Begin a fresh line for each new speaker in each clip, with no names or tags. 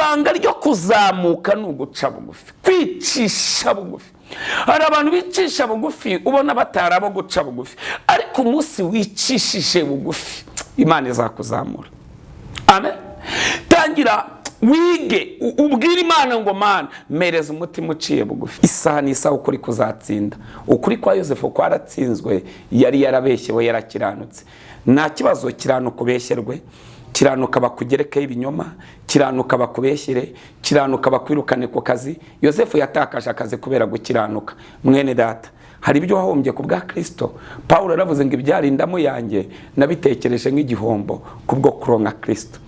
ibanga ryo kuzamuka ni uguca bugufi, kwicisha bugufi. Hari abantu bicisha bugufi ubona batari abo guca bugufi, ariko umunsi wicishije bugufi Imana izakuzamura. Amen. Tangira wige ubwira Imana ngo Mana mereza umutima uciye bugufi. Isaha n'isaha ukuri kuzatsinda. Ukuri kwa Yosefu kwaratsinzwe, yari yarabeshyewe yarakiranutse. Nta kibazo kiranuka ubeshyerwe, kiranuka bakugerekeho ibinyoma, kiranuka bakubeshyere, kiranuka bakwirukane ku kazi. Yosefu yatakaje akazi kubera gukiranuka. Mwene data, hari ibyo wahombye ku bwa Kristo. Paulo aravuze ngo ibyarindamo yanjye nabitekereje nk'igihombo kubwo kuronka Kristo.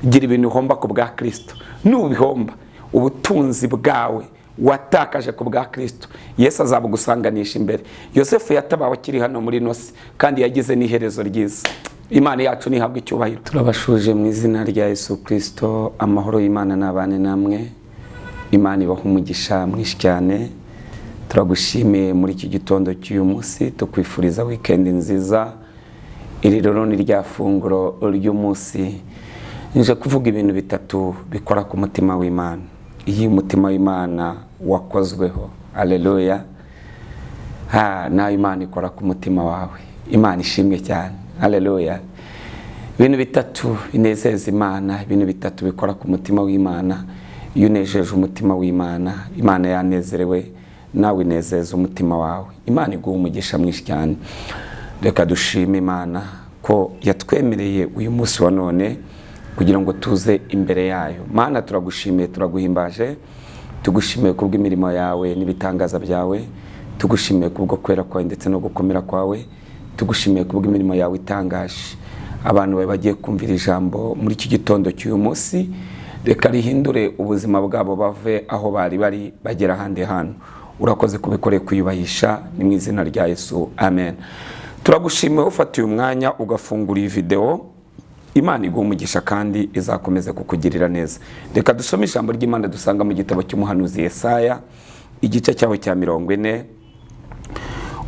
Gira ibintu uhomba ku bwa Kristo. Nubihomba ubutunzi bwawe watakaje ku bwa Kristo, Yesu azabugusanganisha imbere. Yosefu yatabawe akiri hano muri nosi kandi yagize n'iherezo ryiza. Imana yacu nihabwe icyubahiro. Turabashuje mu izina rya Yesu Kristo. Amahoro y'Imana n'abane namwe. Imana ibaha umugisha mwinshi cyane. Turagushimiye muri iki gitondo cy'uyu munsi, tukwifuriza weekend nziza. Iri rero ni rya funguro ry'umunsi. Nje kuvuga ibintu bitatu bikora ku mutima w'Imana. Iyi mutima w'Imana wakozweho. Haleluya. Na Imana ikora ku mutima wawe. Imana ishimwe cyane. Haleluya. Ibintu bitatu binezeza Imana, ibintu bitatu bikora ku mutima w'Imana. Iyo unejeje umutima w'Imana, Imana yanezerewe, nawe inezeza umutima wawe. Imana iguha umugisha mwinshi cyane. Reka dushime Imana ko yatwemereye uyu munsi wa none kugira ngo tuze imbere yayo. Mana turagushimiye, turaguhimbaje, tugushimiye kubw'imirimo yawe n'ibitangaza byawe, tugushimiye kubwo kwera kwawe ndetse no gukomera kwawe, tugushimiye kubw'imirimo yawe itangaje. Abantu bagiye kumvira ijambo muri iki gitondo cy'uyu munsi, reka rihindure ubuzima bwabo, bave aho bari bagera ahandi hantu. Urakoze kubikore kuyubahisha, ni mu izina rya Yesu. Amen. Turagushimiye ufatiye umwanya ugafungura iyi video. Imana iguha umugisha kandi izakomeza kukugirira neza. Reka dusome ijambo ry'Imana dusanga mu gitabo cy'umuhanuzi Yesaya, igice cyaho cya 40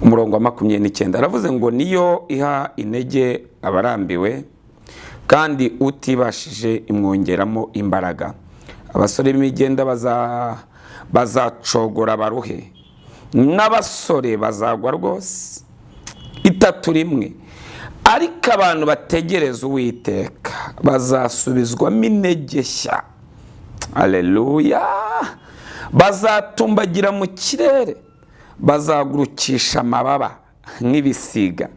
umurongo wa 29. Aravuze ngo niyo iha intege abarambiwe kandi utibashije imwongeramo imbaraga. Abasore b'imigenda bazacogora baruhe, n'abasore bazagwa rwose itatu rimwe. Ariko abantu bategereza Uwiteka bazasubizwamo intege nshya. Haleluya. Bazatumbagira mu kirere, bazagurukisha amababa nk'ibisiga,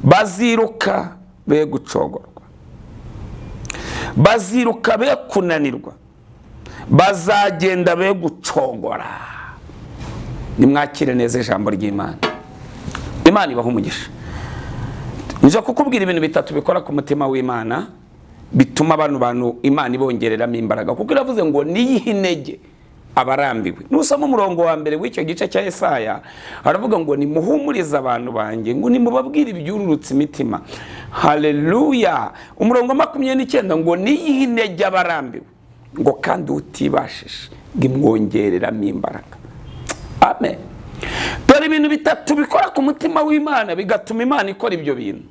baziruka be gucogorwa, baziruka be kunanirwa, bazagenda be gucogora. Nimwakire neza ijambo ry'Imana. Imana ibaha umugisha. Nje kukubwira ibintu bitatu bikora ku mutima w'Imana bituma abantu Imana ibongereramo imbaraga, kuko iravuze ngo niyihe intege abarambiwe. Nusoma umurongo wa mbere w'icyo gice cya Yesaya, aravuga ngo nimuhumurize abantu banjye, ngo nimubabwire ibyururutse imitima. Haleluya. Umurongo wa 29 ngo niyihe intege abarambiwe, ngo kandi utibashije ngimwongereramo imbaraga. Amen. Dore ibintu bitatu bikora ku mutima w'Imana bigatuma Imana ikora ibyo bintu.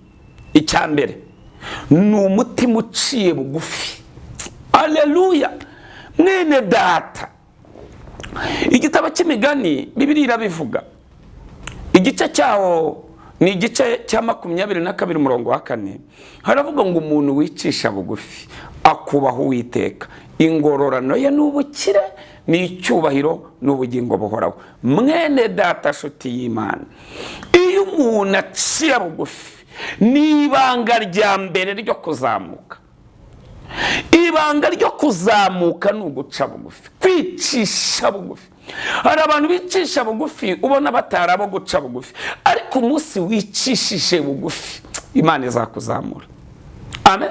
Icyambere ni umutima uciye bugufi. Haleluya. Mwene data, igitabo cy'imigani Bibiliya irabivuga, igice cyaho ni igice cya 22 umurongo wa 4. Haravuga ngo umuntu wicisha bugufi akubaha Uwiteka, ingororano ye n'ubukire n'icyubahiro n'ubugingo buhoraho. Mwene data shuti y'Imana, iyo umuntu aciye bugufi ni ibanga rya mbere ryo kuzamuka. Ibanga ryo kuzamuka ni uguca bugufi, kwicisha bugufi. Hari abantu bicisha bugufi ubona batari abo guca bugufi, ariko umunsi wicishije bugufi Imana izakuzamura. Amen.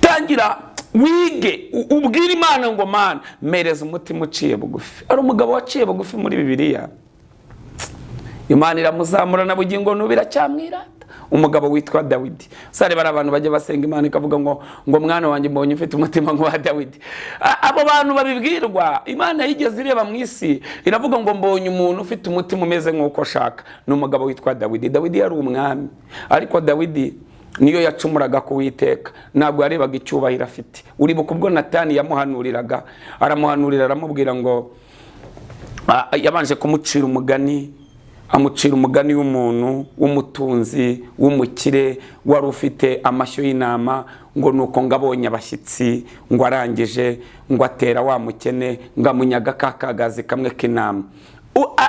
Tangira wige ubwira Imana ngo Mana mereza umutima uciye bugufi. Ari umugabo waciye bugufi muri Bibiliya, Imana iramuzamura na bugingo n'ubira cyamwirata. Umugabo witwa Dawidi. Sare bari abantu bajya basenga Imana ikavuga ngo mwana wanjye mbonye ufite umutima nk'uwa Dawidi. Abo bantu babibwirwa, Imana yigeze ireba mu isi iravuga ngo mbonye umuntu ufite umutima umeze nk'uko shaka. Ni umugabo witwa Dawidi. Dawidi yari umwami, ariko Dawidi niyo yacumuraga ku Uwiteka, ntabwo yarebaga icyubahiro afite. Uribuka ubwo Natani yamuhanuriraga, aramuhanurira aramubwira ngo yabanje kumucira umugani, amucira umugani w'umuntu w'umutunzi w'umukire wari ufite amashyo y'intama, ngo nuko ngabonye abashyitsi, ngo arangije ngo atera wa mukene, ngo amunyaga kakagazi kamwe k'intama.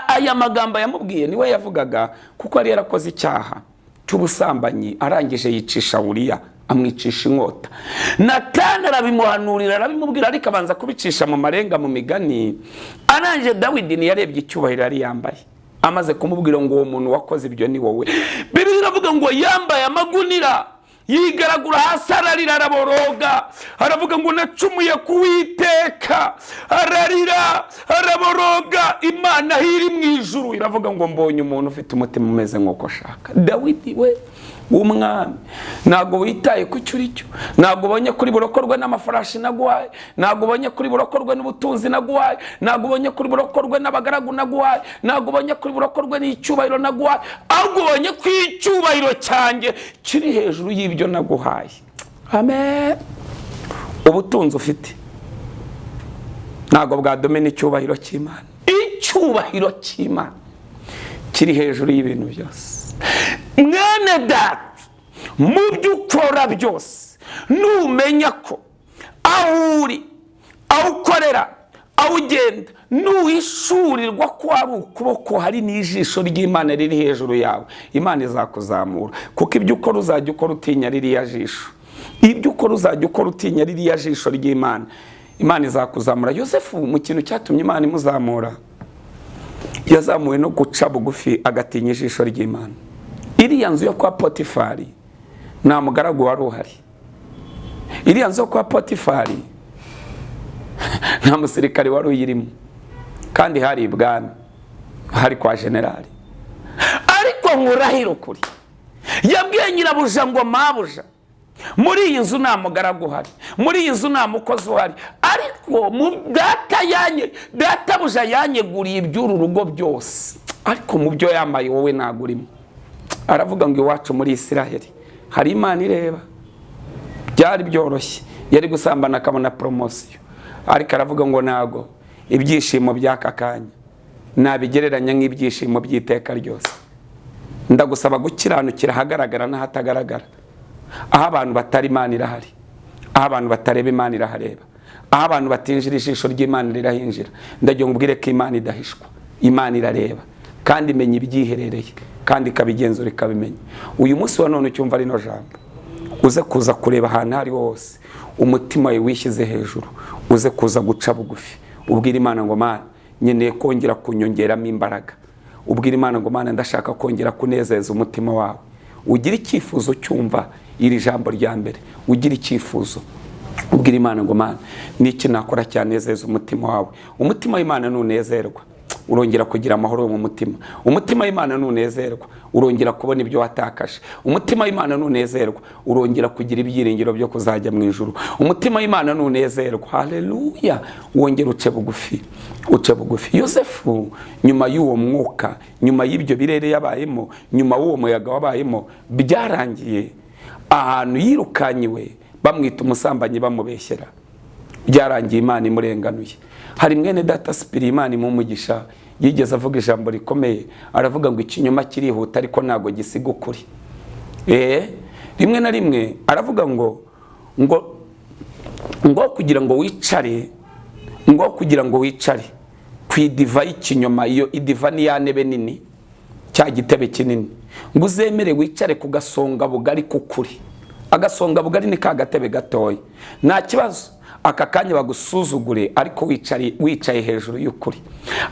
Aya magambo yamubwiye niwe yavugaga, kuko yari yarakoze icyaha cy'ubusambanyi, arangije yicisha Uriya, amwicisha inkota. Natani arabimuhanurira, arabimubwira, ariko abanza kubicisha mu marenga, mu migani. Arangije Dawidi ntiyarebye icyubahiro yari yambaye, amaze kumubwira ngo uwo muntu wakoze ibyo ni wowe. Bibiliya iravuga ngo yambaye amagunira, yigaragura hasi, ararira, araboroga, aravuga ngo nacumuye ku Uwiteka, ararira, araboroga. Imana iri mu ijuru iravuga ngo mbonye umuntu ufite umutima umeze nk'uko ashaka. Dawidi we w'umwami, ntabwo witaye ku cyo uri cyo, ntabwo ubonye kuri burokorwe n'amafarashi naguhaye, ntabwo ubonye kuri burokorwe n'ubutunzi naguhaye, ntabwo ubonye kuri burokorwe n'abagaragu naguhaye, ntabwo ubonye kuri burokorwe n'icyubahiro naguhaye, ahubwo ubonye ko icyubahiro cyanjye kiri hejuru y'ibyo naguhaye. Amen. Ubutunzi ufite ntabwo bwadomena icyubahiro cy'Imana. Icyubahiro cy'Imana kiri hejuru y'ibintu byose. Mwene data, mu byo ukora byose numenya ko aho uri, aho ukorera, aho ugenda, nuhishurirwa ko ari ukuboko, hari n'ijisho ry'Imana riri hejuru yawe, Imana izakuzamura. Kuko ibyo ukora uzajya ukora utinya ririya jisho, ibyo ukora uzajya ukora utinya ririya jisho ry'Imana, Imana izakuzamura. Yosefu mu kintu cyatumye Imana imuzamura, yazamuwe no guca bugufi agatinya ijisho ry'Imana. Iriya nzu yo kwa Potifari nta mugaragu wari uhari. Iriya nzu yo kwa Potifari nta musirikare wari uyirimo, kandi hari ibwami, hari kwa generali. Ariko nkurahira ukuri, yabwiye nyirabuja ngo mabuja, muri iyi nzu nta mugaragu uhari, muri iyi nzu nta mukozi uhari, ariko databuja yanyeguriye iby'uru rugo byose, ariko mu byo yambaye wowe ntabwo urimo. Aravuga ngo iwacu muri Isiraheli hari Imana ireba. Byari byoroshye, yari gusambana akabona promosiyo, ariko aravuga ngo ntago ibyishimo by'aka kanya nabigereranya nk'ibyishimo by'iteka ryose. Ndagusaba gukiranukira ahagaragara n'ahatagaragara, aho abantu batari Imana irahari, aho abantu batareba Imana irahareba, aho abantu batinjira ijisho ry'Imana rirahinjira. Ndagira ngo ubwire ko Imana idahishwa, Imana irareba kandi imenya ibyiherereye, kandi ikabigenzura ikabimenya. Uyu munsi wa none ucyumva rino jambo, uze kuza kureba ahantu hari hose umutima we wishyize hejuru, uze kuza guca bugufi, ubwira Imana ngo Mana, nkeneye kongera kunyongeramo imbaraga. Ubwira Imana ngo Mana, ndashaka kongera kunezeza umutima wawe. Ugira icyifuzo cyumva iri jambo rya mbere, ugira icyifuzo, ubwira Imana ngo Mana, niki nakora cyanezeza umutima wawe. Umutima w'Imana nunezerwa, urongera kugira amahoro mu mutima. Umutima w'Imana nunezerwa, urongera kubona ibyo watakaje. Umutima w'Imana nunezerwa, urongera kugira ibyiringiro byo kuzajya mu ijuru. Umutima w'Imana nunezerwa, haleluya, wongera uce bugufi, uce bugufi. Yosefu nyuma y'uwo mwuka, nyuma y'ibyo birere yabayemo, nyuma y'uwo muyaga wabayemo, byarangiye ahantu yirukanyiwe bamwita umusambanyi bamubeshyera, byarangiye Imana imurenganuye. Hari mwene data Sipiri Imana imumugisha yigeze avuga ijambo rikomeye, aravuga ngo ikinyoma kirihuta ariko ntago gisiga ukuri. Rimwe na rimwe aravuga ngo kugira ngo wicare, kugira ngo wicare ku idiva y'ikinyoma, iyo idiva ni ya ntebe nini, cya gitebe kinini, ngo uzemere wicare ku gasonga bugari k'ukuri. Agasonga bugari ni ka gatebe gatoya, nta kibazo. Aka kanya bagusuzugure ariko wicaye hejuru y'ukuri.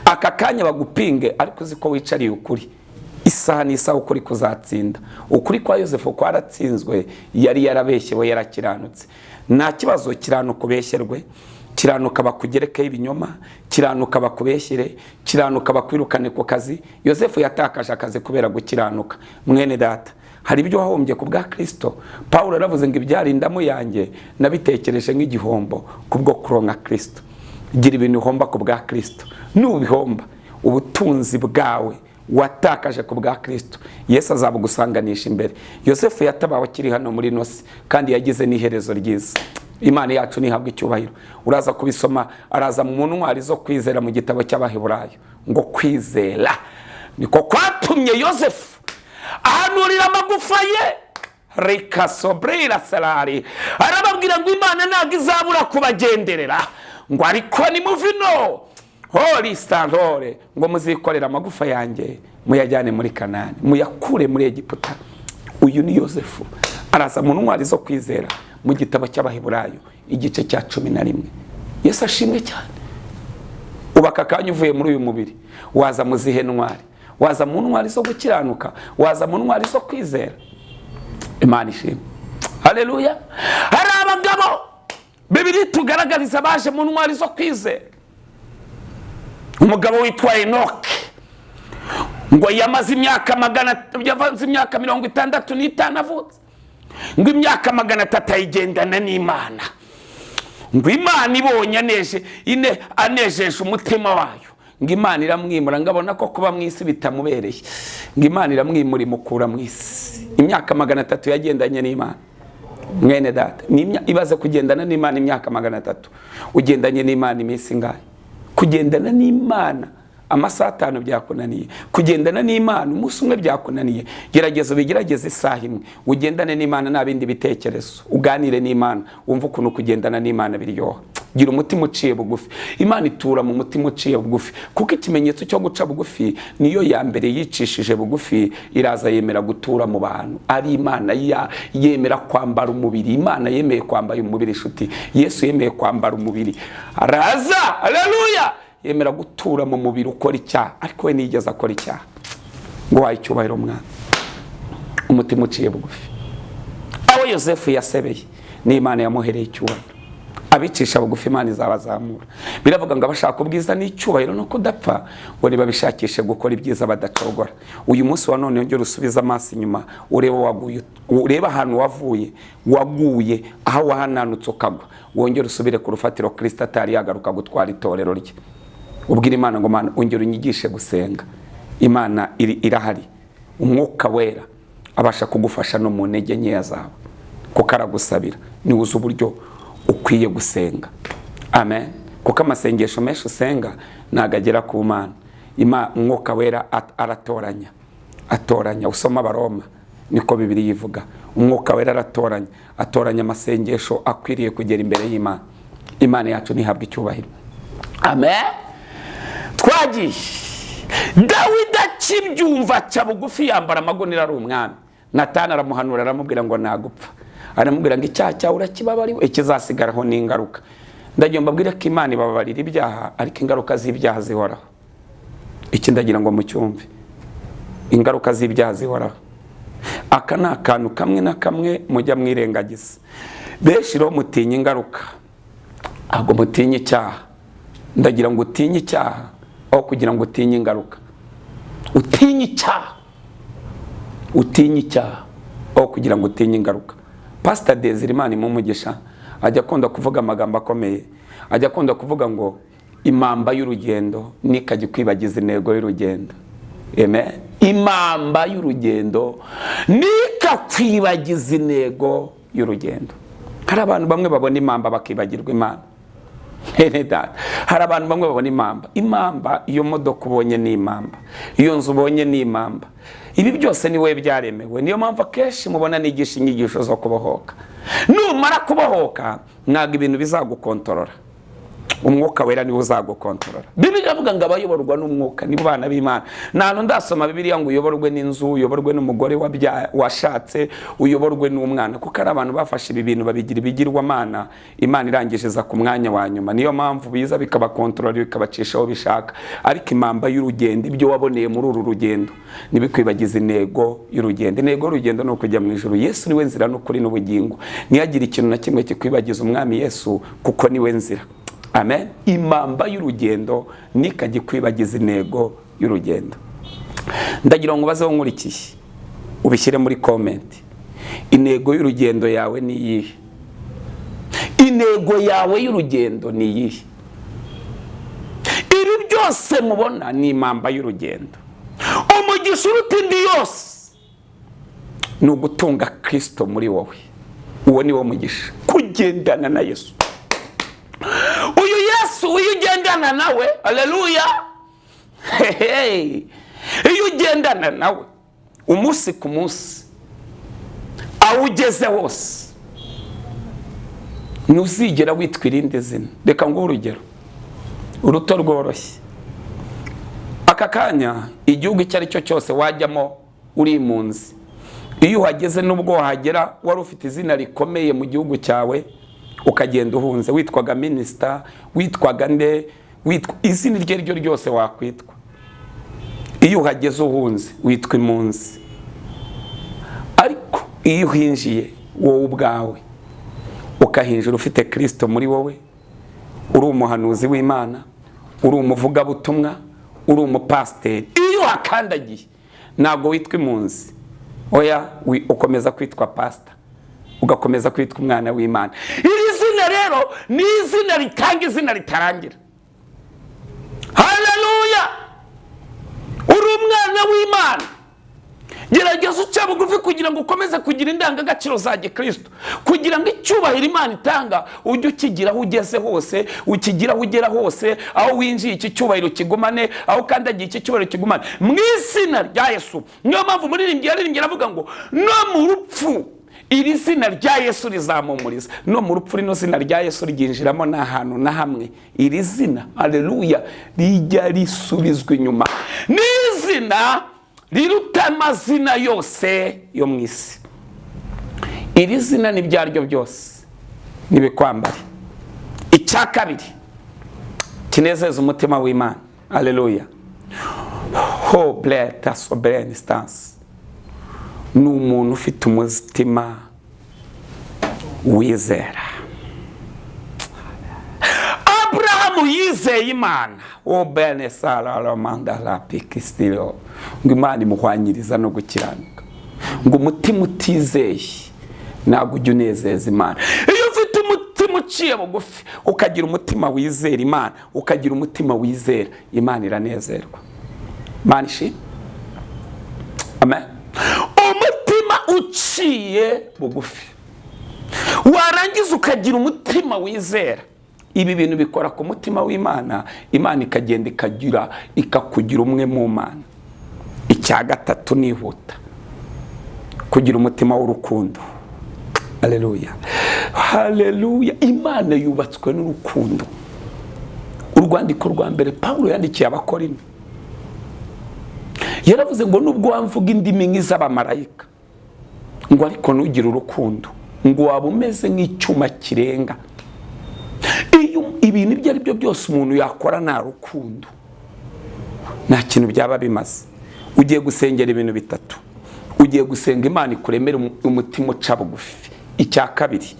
Aka kanya bagupinge ariko uzi ko wicariye ukuri. Isaha n'isaha ukuri kuzatsinda. Ukuri kwa Yosefu kwaratsinzwe, yari yarabeshyewe, yarakiranutse. Nta kibazo, kiranuka ubeshyerwe, kiranuka bakugerekeho ibinyoma, kiranuka bakubeshyere, kiranuka bakwirukane ku kazi. Yosefu yatakaje akazi kubera gukiranuka. Mwene data, hari ibyo wahombye ku bwa Kristo. Paulo yaravuze ngo ibyarindamo yanjye nabitekereje nk'igihombo kubwo kuronka Kristo. Gira ibintu uhomba ku bwa Kristo. Nubihomba, ubutunzi bwawe watakaje ku bwa Kristo, Yesu azabugusanganisha imbere. Yosefu yatabawe akiri hano muri nosi kandi yagize n'iherezo ryiza. Imana yacu nihabwa icyubahiro. Uraza kubisoma, araza mu ntwari zo kwizera mu gitabo cy'Abaheburayo, ngo kwizera niko kwatumye Yosefu ahanurira amagufa ye reka sobrera salari, arababwira ngo Imana ntabwo izabura kubagenderera, ngo ariko ni muvino hori santore, ngo muzikorera amagufa yanjye muyajyane muri Kanani, muyakure muri Egiputa. Uyu ni Yosefu, araza mu ntwari zo kwizera mu gitabo cy'Abaheburayo igice cya 11. Yesu ashimwe cyane. Ubaka kanya uvuye muri uyu mubiri, waza mu zihe ntwari? Waza mu ntwari zo gukiranuka, waza mu ntwari zo kwizera. Imana ishimwe. Haleluya. Hari abagabo Bibiri tugaragariza baje mu ntwari zo kwizera. Umugabo witwa Enoke, ngo yamaze imyaka 65 avutse, ngo imyaka 300 ayigendana n'Imana, ngo Imana ibonye anejeje umutima wayo, ngo Imana iramwimura, ngabona ko kuba mu isi bitamubereye, ngo Imana iramwimura imukura mu isi. Imyaka 300 yagendanye n'Imana. Mwene data, ibaze kugendana n'Imana imyaka 300, ugendanye n'Imana iminsi ngahe? Kugendana n'Imana amasaha 5 byakunaniye, kugendana n'Imana umunsi umwe byakunaniye, gerageza bigerageze isaha imwe, ugendane n'Imana nta bindi bitekerezo, uganire n'Imana, wumva ukuntu kugendana n'Imana biryoha. Gira umutima uciye bugufi. Imana itura mu mutima uciye bugufi, kuko ikimenyetso cyo guca bugufi niyo ya mbere yicishije bugufi, iraza yemera gutura mu bantu. Ari Imana yemera kwambara umubiri. Imana yemeye kwambara umubiri inshuti. Yesu yemeye kwambara umubiri, araza, haleluya, yemera gutura mu mubiri ukora icyaha, ariko we nigeze akora icyaha. Ngo waye icyubahiro mwana. Umutima uciye bugufi. Aho Yosefu yasebeye ni Imana yamuhereye icyubahiro. Abicisha bugufi Imana izabazamura. Biravuga ngo abashaka ubwiza n'icyubahiro no kudapfa, ngo nibabishakishe gukora ibyiza badacogora. Uyu munsi wa none yongera usubiza amaso inyuma, ureba ahantu waguye, aho wahananutse ukagwa, wongera usubire ku rufatiro Kristo atari yagaruka gutwara itorero rye. Ubwira Imana ngo Mana ongera unyigishe gusenga. Imana irahari, umwuka wera abasha kugufasha no mu ntege nkeya zawe, kuko aragusabira niwuze uburyo ukwiye gusenga. Amen. Kuko amasengesho menshi usenga nagagera ku Mana. Umwuka wera atoranya. Usoma Abaroma niko Bibiri yivuga. Umwuka wera atoranya amasengesho akwiriye kugera imbere y'Imana. Imana yacu nihabwa icyubahiro. Amen. Twagiye Dawidi akibyumva cya bugufi yambara amagunira ari umwami. Natani aramuhanura aramubwira ngo nagupfa. Aramubwira ngo icyaha cyawe urakibabariwe, ikizasigaraho ni ingaruka. Ndagira mbabwire ko Imana ibabarira ibyaha, ariko ingaruka z'ibyaha zihoraho. Iki ndagira ngo mucyumve. Ingaruka z'ibyaha zihoraho. Aka ni akantu kamwe na kamwe mujya mwirengagiza. Benshi rero mutinya ingaruka, ahubwo mutinya icyaha. Ndagira ngo utinye icyaha aho kugira ngo utinye ingaruka. Utinye icyaha aho kugira ngo utinye ingaruka. Pastor Desire Imana imumugisha ajya akunda kuvuga amagambo akomeye. Ajya akunda kuvuga ngo imamba y'urugendo nikajya kwibagiza intego y'urugendo. Amen. Imamba y'urugendo nikakwibagiza intego y'urugendo. Hari abantu bamwe babona imamba bakibagirwa Imana. Hari abantu bamwe babona imamba, iyo modoka ubonye ni imamba, iyo nzu ubonye ni imamba. Ibi byose ni we byaremewe. Niyo mpamvu akenshi mubona nigisha inyigisho zo kubohoka. Numara kubohoka ntabwo ibintu bizagukontorora. Umwuka wera niwe uzagukontorora. Bibiri iravuga ngo abayoborwa n'umwuka nibo bana b'Imana. Nano ndasoma Bibiliya ngo uyoborwe n'inzu, uyoborwe n'umugore washatse, uyoborwe n'umwana, kuko ari abantu bafashe ibi bintu babigira ibigirwamana. Imana irangisheza ku mwanya wa nyuma. Niyo mpamvu biza bikabakontorora bikabacishaho bishaka. Ariko imamba y'urugendo, ibyo waboneye muri uru rugendo nibikwibagiza intego y'urugendo. Intego y'urugendo no kujya mu ijuru. Yesu niwe nzira n'ukuri n'ubugingo. Niyagira ikintu na kimwe kikwibagiza umwami Yesu, kuko niwe nzira. Amen. Imamba y'urugendo nikajya kwibagiza intego y'urugendo. Ndagira ngo bazeho nkurikiye ubishyire muri comment. Intego y'urugendo yawe ni iyihe? Intego yawe y'urugendo ni iyihe? Ibi byose mubona ni imamba y'urugendo. umugisha uruta indi yose ni ugutunga Kristo muri wowe. Uwo ni wo mugisha, kugendana na Yesu. Uyu Yesu uyu ugendana nawe, haleluya, iyo ugendana nawe umunsi ku munsi aho ugeze wose, ntuzigera witwa irindi zina. Reka nguhe urugero uruto rworoshye. Aka kanya igihugu icyo ari cyo cyose wajyamo uri impunzi, iyo uhageze n'ubwo wahagera wari ufite izina rikomeye mu gihugu cyawe, ukagenda uhunze, witwaga minisita, witwaga nde, izina iryo ryo ryose wakwitwa, iyo uhageze uhunze witwa impunzi. Ariko iyo uhinjiye wowe ubwawe, ukahinjira ufite Kristo muri wowe, uri umuhanuzi w'Imana, uri umuvugabutumwa, uri umupasiteri, iyo wakandagiye ntabwo witwa impunzi, oya, ukomeza kwitwa pastor, ugakomeza kwitwa umwana w'Imana. Iri zina rero ni izina ritanga izina ritarangira. Haleluya! Uri umwana w'Imana. Gerageza uca bugufi kugira ngo ukomeze kugira indangagaciro za Gikristo, kugira ngo icyubahiro Imana itanga ujye ukigira aho ugeze hose, ukigira aho ugera hose, aho winjiye iki cyubahiro kigumane, aho kandagiye iki cyubahiro kigumane mu izina rya Yesu. Niyo mpamvu umuririmbyi yaririmbye aravuga ngo no mu rupfu iri zina rya Yesu rizamumuriza. No mu rupfu rino zina rya Yesu ryinjiramo nta hantu na hamwe iri zina, haleluya, rijya risubizwa inyuma. Ni izina riruta amazina yose yo mu isi. Iri zina ni byaryo byose nibikwambare. Icya kabiri kinezeza umutima w'Imana, haleluya, ho bleta sobre instance, ni umuntu ufite umutima wizera. Abrahamu yizeye Imana, o bene sala la manda la pikistilo, ngo Imana imuhwanyiriza no gukiranuka. Ngo umutima utizeye ntabwo ujya unezeza Imana. Iyo ufite umutima uciye bugufi, ukagira umutima wizera Imana, ukagira umutima wizera Imana, iranezerwa. Imana ishimwe, amen. Umutima uciye bugufi, warangiza ukagira umutima wizera, ibi bintu bikora ku mutima w'Imana, Imana ikagenda ikakugira umwe mu Mana. Icya gatatu nihuta, kugira umutima w'urukundo. Haleluya, haleluya. Imana yubatswe n'urukundo. Urwandiko rwa mbere Pawulo yandikiye Abakorinto yaravuze ngo nubwo wamvuga indimi nk'iz'abamarayika, ngo ariko nugira urukundo, ngo waba umeze nk'icyuma kirenga. Iyo ibintu ibyo ari byo byose umuntu yakora nta rukundo, nta kintu byaba bimaze. Ugiye gusengera ibintu bitatu. Ugiye gusenga Imana ikuremera umutima uca bugufi. Icya kabiri,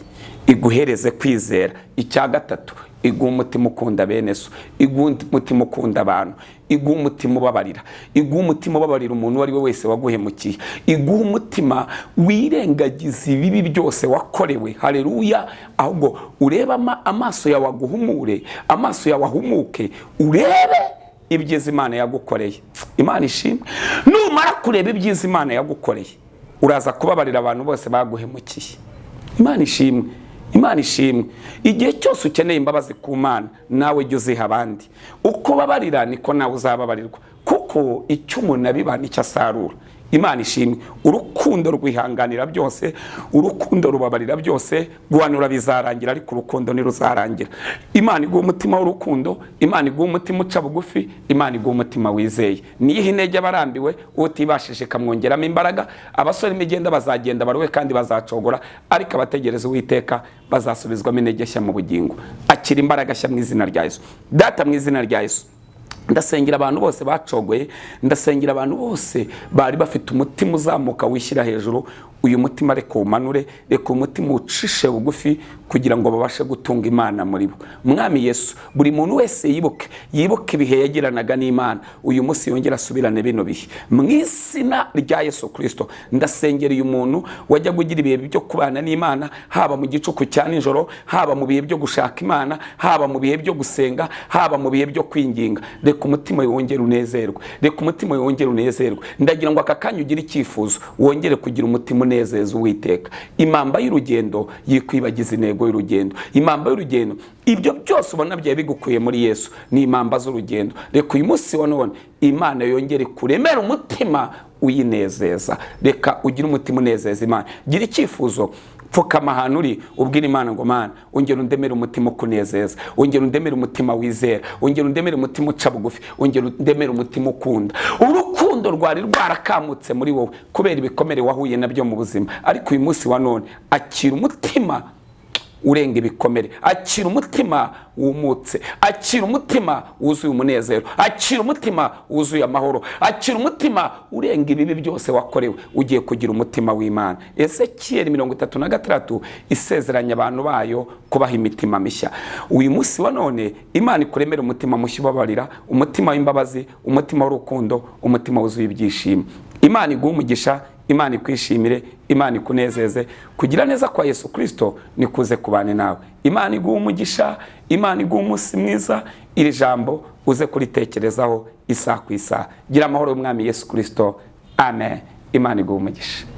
iguhereze kwizera. Icya gatatu, iguha umutima ukunda bene so, iguha umutima ukunda abantu, iguha umutima ubabarira, iguha umutima ubabarira umuntu wari we wese waguhemukiye, iguha umutima wirengagiza ibibi byose wakorewe. Haleluya. Ahubwo ureba amaso yawe aguhumure, amaso yawe ahumuke, urebe ibyiza Imana yagukoreye. Imana ishimwe. Numara kureba ibyiza Imana yagukoreye, uraza kubabarira abantu bose baguhemukiye. Imana ishimwe, Imana ishimwe. Igihe cyose ukeneye imbabazi ku Mana, nawe jya uziha abandi. Uko babarira niko nawe uzababarirwa, kuko icyo umuntu abiba nicyo asarura. Imana ishimwe. Urukundo rwihanganira byose, urukundo rubabarira byose, guhanura bizarangira ariko urukundo ntiruzarangira. Imana iguha umutima w'urukundo, Imana iguha umutima uca bugufi, Imana iguha umutima wizeye. Niyihe intege abarambiwe, utibashije kamwongeramo imbaraga. Abasore imigenda bazagenda baruwe kandi bazacogora, ariko abategereza Uwiteka bazasubizwamo intege nshya mu bugingo. Akira imbaraga nshya mu izina rya Yesu. Data, mu izina rya Yesu, ndasengera abantu bose bacogoye, ndasengera abantu bose bari bafite umutima uzamuka wishyira hejuru. Uyu mutima reka umanure, reka umutima ucishe bugufi kugira ngo babashe gutunga Imana muri bo. Mwami Yesu, buri muntu wese yibuke ibihe yagiranaga n'Imana, uyu munsi yongera asubirane bino bihe mu izina rya Yesu Kristo. Ndasengera uyu muntu wajya kugira ibihe byo kubana n'Imana, haba mu gicuku cya nijoro, haba mu bihe byo gushaka Imana, haba mu bihe byo gusenga, haba mu bihe byo kwinginga. reka umutima wongere unezerwe, reka umutima wongere unezerwe. Ndagira ngo aka kanya ugire icyifuzo, wongere kugira umutima unezeza Uwiteka. Impamba y'urugendo yikwibagiza intego y'urugendo. Impamba y'urugendo, ibyo byose ubona byaye bigukuye muri Yesu, ni impamba z'urugendo. Reka uyu munsi wa none Imana yongere kuremera umutima uyinezeza. Reka ugire umutima unezeza Imana. Gira icyifuzo, pfukama ahantu uri, ubwira Imana ngo Mana, ongera undemere umutima ukunezeza, ongera undemere umutima wizera, ongera undemere umutima uca bugufi, ongera undemere umutima ukunda. Urukundo rwari rwarakamutse muri wowe kubera ibikomere wahuye nabyo mu buzima, ariko uyu munsi wa none akira umutima urenga ibikomere, akira umutima wumutse, akira umutima wuzuye umunezero, akira umutima wuzuye amahoro, akira umutima urenga ibibi byose wakorewe. Ugiye kugira umutima w'Imana. Ezekiel 36 isezeranya abantu bayo kubaha imitima mishya. Uyu munsi wa none Imana ikuremera umutima mushya ubabarira, umutima w'imbabazi, umutima w'urukundo, umutima wuzuye ibyishimo. Imana iguha umugisha, Imana ikwishimire, Imana ikunezeze. Kugira neza kwa Yesu Kristo nikuze kubane nawe. Imana iguha umugisha, Imana iguha umunsi mwiza. Iri jambo uze kuritekerezaho isaha ku isaha. Gira amahoro y'Umwami Yesu Kristo. Amen. Imana iguha umugisha.